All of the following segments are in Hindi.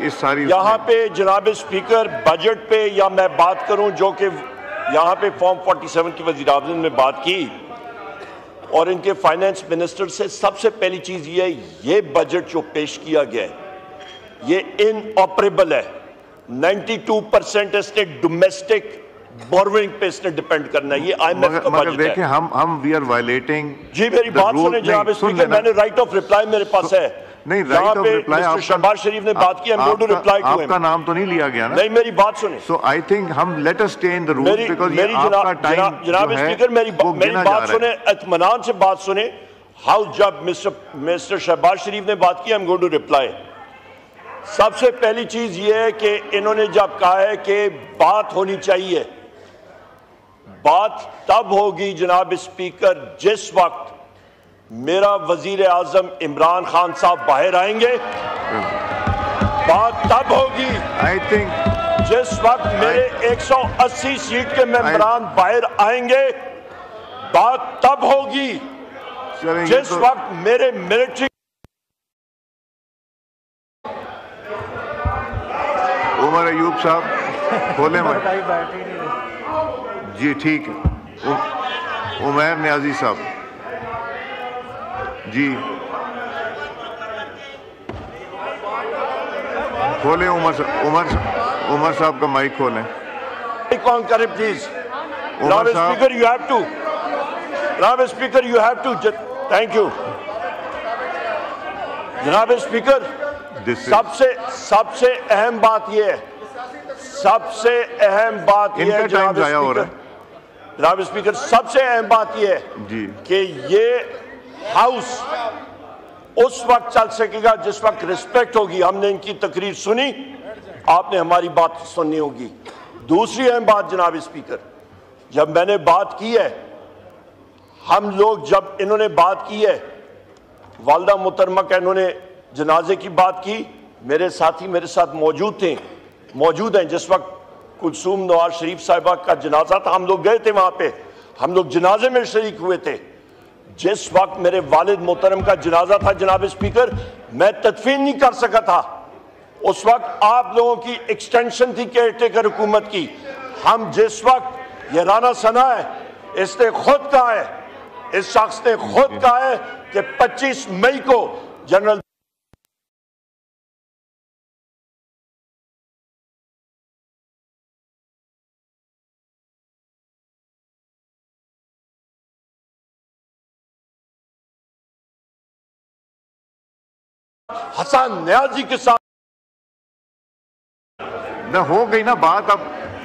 इस सारी यहाँ पे जनाब स्पीकर बजट पे या मैं बात करूं जो कि यहाँ पे फॉर्म 47 की वज़ीर-ए-आज़म ने बात की और इनके फाइनेंस मिनिस्टर से सबसे पहली चीज ये बजट जो पेश किया गया है ये इनऑपरेबल है। 92% इसने डोमेस्टिक बोरोइंग पे इसने डिपेंड करना है। ये IMF का बजट है। हम वी आर वायलेटिंग। जी मेरी बात सुने जनाब स्पीकर, मैंने राइट ऑफ रिप्लाई मेरे पास है। नहीं, right of reply mister Shahbaz Sharif ने बात की, आपका नाम तो नहीं लिया गया ना? नहीं, मेरी बात सुने। सो आई थिंक हम let us stay in the rule because ये आपका टाइम जनाब स्पीकर मेरी बात सुने, इत्मीनान से बात सुने। हाउ जब मिस्टर शहबाज शरीफ ने बात की, I am going to reply. सबसे पहली चीज ये है कि इन्होंने जब कहा है कि बात होनी चाहिए, बात तब होगी जनाब स्पीकर जिस वक्त मेरा वजीर आजम इमरान खान साहब बाहर आएंगे। बात तब होगी आई थिंक जिस वक्त मेरे 180 सीट के मेंबरान बाहर आएंगे। बात तब होगी जिस वक्त मेरे मिलिट्री। उमर अयूब साहब खोले जी, ठीक है। उमर न्याजी साहब जी खोले। उमर साहब का माइक खोलें। कौन करे प्लीज? जनाब स्पीकर यू हैव टू, जनाब speaker you have to, thank you जनाब स्पीकर। सबसे अहम बात यह है, सबसे अहम बात यह है जनाब स्पीकर, सबसे अहम बात यह है कि ये हाउस उस वक्त चल सकेगा जिस वक्त रिस्पेक्ट होगी। हमने इनकी तकरीर सुनी, आपने हमारी बात सुननी होगी। दूसरी अहम बात जनाब स्पीकर, जब मैंने बात की है, हम लोग जब इन्होंने बात की है, वालदा मुहतरमा का इन्होंने जनाजे की बात की, मेरे साथी मेरे साथ मौजूद हैं जिस वक्त कुलसूम नवाज शरीफ साहिबा का जनाजा था, हम लोग गए थे वहां पे, हम लोग जनाजे में शरीक हुए थे। जिस वक्त मेरे वालिद मोहतरम का जनाजा था जनाब स्पीकर, मैं तदफीन नहीं कर सका था। उस वक्त आप लोगों की एक्सटेंशन थी केयरटेकर हुकूमत की। हम जिस वक्त ये राना सना है, इसने खुद कहा है, इस शख्स ने खुद कहा है कि 25 मई को जनरल हसन न्याजी के साथ न हो गई ना बात। अब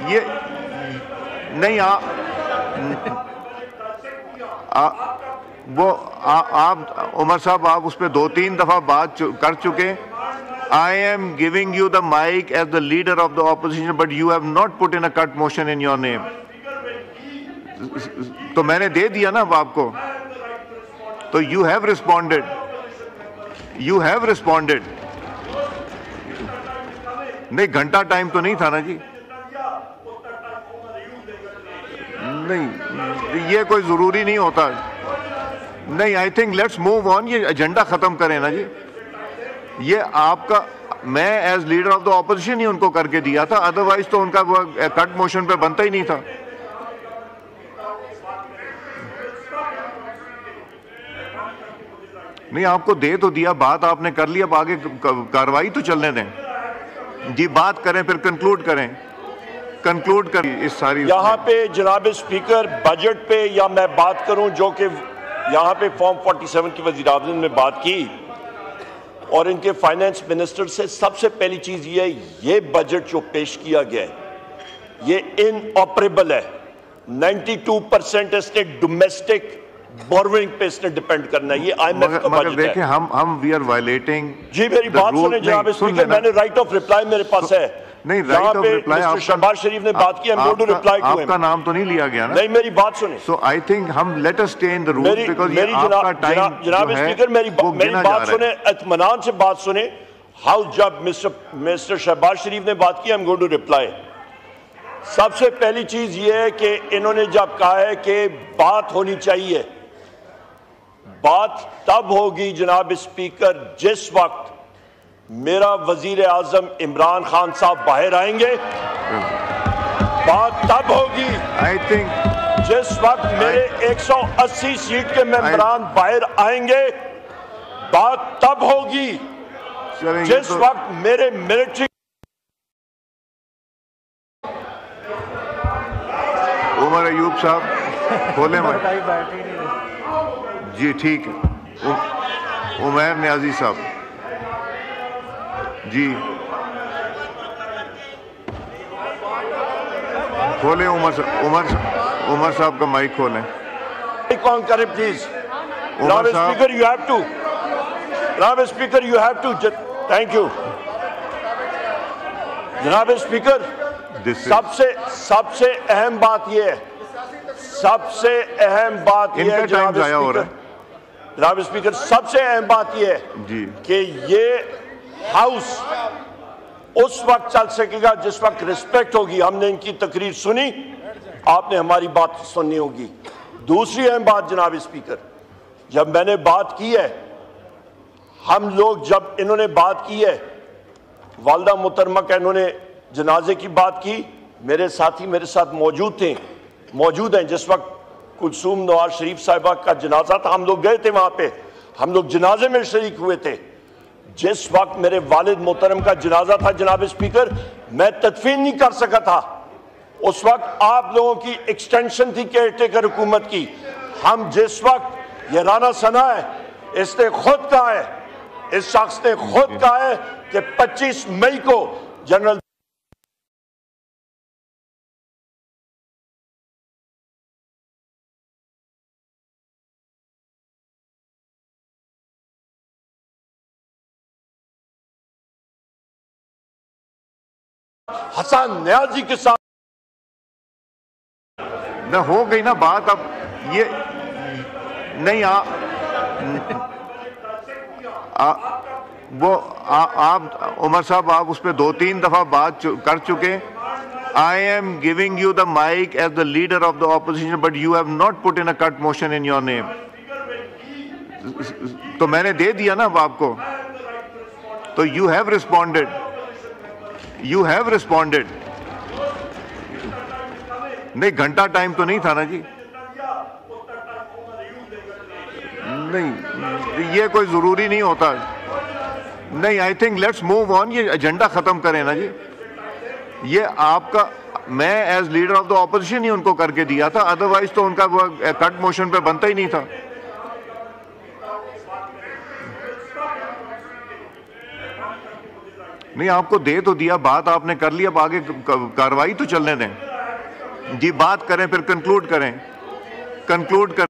ये नहीं आप उमर साहब आप उस पर 2-3 दफा बात कर चुके। I am giving you the mic as the leader of the opposition, but you have not put in a cut motion in your name. तो मैंने दे दिया ना अब आपको, तो you have responded, you have responded. नहीं, घंटा टाइम तो नहीं था ना जी। नहीं, ये कोई जरूरी नहीं होता। नहीं, I think let's move on. ये एजेंडा खत्म करें ना जी। ये आपका, मैं as leader of the opposition ही उनको करके दिया था, अदरवाइज तो उनका वो कट मोशन पे बनता ही नहीं था। नहीं, आपको दे तो दिया, बात आपने कर ली, अब आगे कार्रवाई तो चलने दें जी। बात करें फिर कंक्लूड करें इस सारी। यहाँ पे जनाब स्पीकर बजट पे या मैं बात करूं जो कि यहाँ पे फॉर्म 47 की वज़ीर-ए-आज़म ने बात की और इनके फाइनेंस मिनिस्टर से सबसे पहली चीज ये बजट जो पेश किया गया है ये इनऑपरेबल है। 92% इसने डोमेस्टिक बोरोइंग पे इसने डिपेंड करना है। ये IMF का बजट है। देखिए हम वी आर वायलेटिंग। जी मेरी बात सुने जनाब स्पीकर, मैंने राइट ऑफ रिप्लाई मेरे पास है। नहीं, right of reply mister Shahbaz Sharif ने बात की, आपका नाम तो नहीं लिया गया ना? नहीं, मेरी बात सुने। सो आई थिंक हम let us stay in the rule because ये आपका टाइम जनाब स्पीकर मेरी बात सुने, इत्मीनान से बात सुने। हाउ जब मिस्टर शहबाज शरीफ ने बात की, I am going to reply. सबसे पहली चीज ये है कि इन्होंने जब कहा है कि बात होनी चाहिए, बात तब होगी जनाब स्पीकर जिस वक्त मेरा वजीर आजम इमरान खान साहब बाहर आएंगे, बात तब होगी आई थिंक जिस वक्त मेरे 180 सीट के मेंबरान बाहर आएंगे। बात तब होगी जिस वक्त मेरे मिलिट्री। उमर अयूब साहब खोले मत जी, ठीक है। उमर न्याजी साहब जी खोले। उमर साहब का माइक खोलें। कौन करे please? Speaker you have to, जनाब speaker you have to, thank you जनाब स्पीकर। सबसे अहम बात यह है, सबसे अहम बात यह है जनाब स्पीकर, सबसे अहम बात यह है कि ये हाउस उस वक्त चल सकेगा जिस वक्त रिस्पेक्ट होगी। हमने इनकी तकरीर सुनी, आपने हमारी बात सुननी होगी। दूसरी अहम बात जनाब स्पीकर, जब मैंने बात की है, हम लोग जब इन्होंने बात की है, वालदा मुहतरमा का इन्होंने जनाजे की बात की, मेरे साथी मेरे साथ मौजूद हैं जिस वक्त कुलसूम नवाज शरीफ साहिबा का जनाजा था, हम लोग गए थे वहां पे, हम लोग जनाजे में शरीक हुए थे। जिस वक्त मेरे वालिद मोहतरम का जनाजा था जनाब स्पीकर, मैं तदफीन नहीं कर सका था। उस वक्त आप लोगों की एक्सटेंशन थी केयरटेकर हुकूमत की। हम जिस वक्त ये राना सना है, इसने खुद कहा है, इस शख्स ने खुद कहा है कि 25 मई को जनरल हसन न्याजी के साथ न हो गई ना बात। अब ये नहीं आप उमर साहब, आप उस पर 2-3 दफा बात कर चुके। I am giving you the mic as the leader of the opposition, but you have not put in a cut motion in your name. तो मैंने दे दिया ना अब आपको, तो यू हैव रिस्पॉन्डेड, नहीं घंटा टाइम तो नहीं था ना जी। नहीं ये कोई जरूरी नहीं होता। नहीं, I think let's move on. ये एजेंडा खत्म करें ना जी। ये आपका, मैं as leader of the opposition ही उनको करके दिया था, अदरवाइज तो उनका कट मोशन पे बनता ही नहीं था। नहीं, आपको दे तो दिया, बात आपने कर ली, अब आगे कार्रवाई तो चलने दें जी। बात करें फिर कंक्लूड करें।